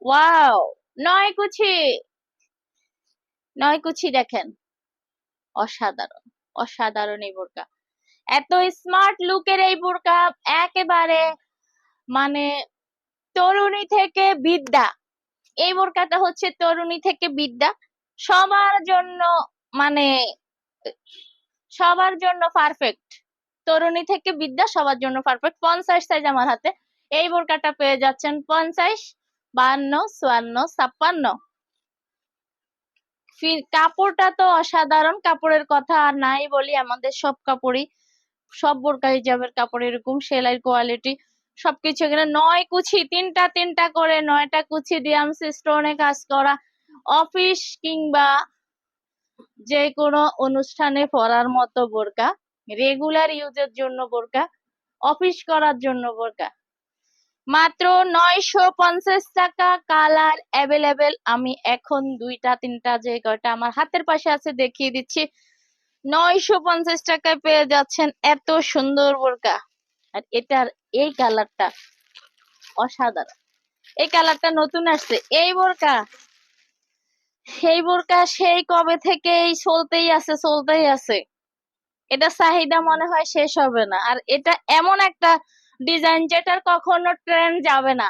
Wow, 9 কুচি। 9 কুচি দেখেন, অসাধারণ। অসাধারণ এই বোরকা, এত স্মার্ট লুকের এই বোরকা, একেবারে মানে তরুণী থেকে বিদ্যা। এই বোরকাটা হচ্ছে তরুণী থেকে বিদ্যা, সবার জন্য, মানে সবার জন্য পারফেক্ট। তরুণী থেকে বিদ্যা সবার জন্য পারফেক্ট। 50 সাইজ আমার হাতে। এই বোরকাটা পেয়ে যাচ্ছেন 50, 52, 54, 56। কাপড়টা তো অসাধারণ, কাপড়ের কথা আর নাই বলি। আমাদের সব কাপড়ই, সব বোরকা হিজাবের কাপড় এরকম, সেলাই কোয়ালিটি সবকিছু। এখানে 9 কুচি, তিনটা তিনটা করে 9টা কুচি ডিয়ামস স্টোনে কাজ করা। অফিস কিংবা যে কোনো অনুষ্ঠানে পরার মতো বোরকা, রেগুলার ইউজের জন্য বোরকা, অফিস করার জন্য বোরকা। মাত্র 950 টাকা। Colour available. আমি এখন দুইটা তিনটা যে কয়টা আমার হাতের পাশে আছে দেখিয়ে দিচ্ছি। 950 টাকায় পেয়ে যাচ্ছেন এত সুন্দর বোরকা। আর এটার এই কালারটা অসাধারণ। এই কালারটা নতুন আসছে। এই বোরকা, সেই বোরকা সেই কবে থেকেই চলতেই আছে, চলতেই আছে। এটা চাহিদা মনে হয় শেষ হবে না। আর এটা এমন একটা ডিজাইন যেটার কখনো ট্রেন্ড যাবে না।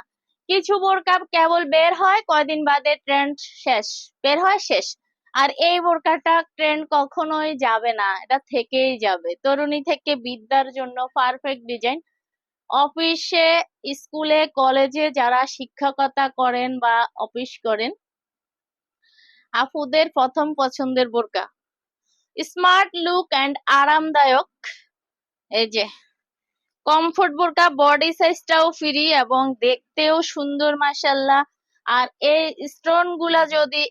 কিছু বোরকা কেবল বের হয়, কয়দিন বাদে ট্রেন্ড শেষ, বের হয় শেষ। আর এই বোরকাটা ট্রেন্ড কখনোই যাবে না, এটা থেকেই যাবে। তরুণী থেকে বিদ্যার জন্য পারফেক্ট ডিজাইন। অফিসে, স্কুলে, কলেজে যারা শিক্ষকতা করেন বা অফিস করেন, আপুদের প্রথম পছন্দের বোরকা। স্মার্ট লুক অ্যান্ড আরামদায়ক। এই যে কমফোর্ট বোরকা, বডি সাইজটাও ফ্রি এবং দেখতেও সুন্দর মাশাআল্লাহ। আর এই স্টোন গুলা যদি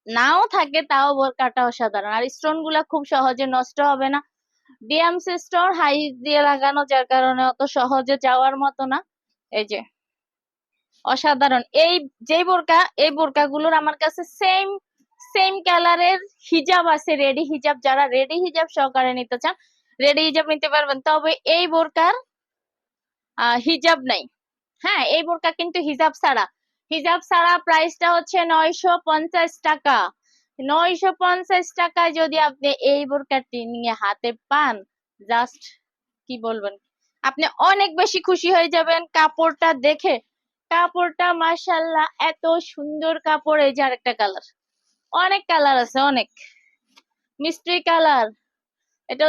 নাও থাকে তাও বোরকাটা অসাধারণ। আর স্টোন গুলা খুব সহজে নষ্ট হবে না। ডিএমস স্টোন হাই দিয়ে লাগানো, যার কারণে অত সহজে যাওয়ার মতো না। এই যে অসাধারণ। এই যে বোরকা, এই বোরকা গুলোর আমার কাছে সেম সেম কালারের হিজাব আছে, রেডি হিজাব। যারা রেডি হিজাব সহকারে নিতে চান, রেডি হিজাব নিতে পারবেন। তবে এই বোরকার হিজাব নাই। হ্যাঁ, এই বোরকা কিন্তু হিজাব ছাড়া। হিজাব ছাড়া প্রাইসটা হচ্ছে 950 টাকা। 950 টাকায় যদি আপনি এই বোরকাটি নিয়ে হাতে পান, জাস্ট কি বলবেন, আপনি অনেক বেশি খুশি হয়ে যাবেন কাপড়টা দেখে। কাপড়টা মাশাআল্লাহ এত সুন্দর কাপড়। এই যে আরেকটা কালার, অনেক কালার আছে, অনেক মিষ্টি কালার। এটা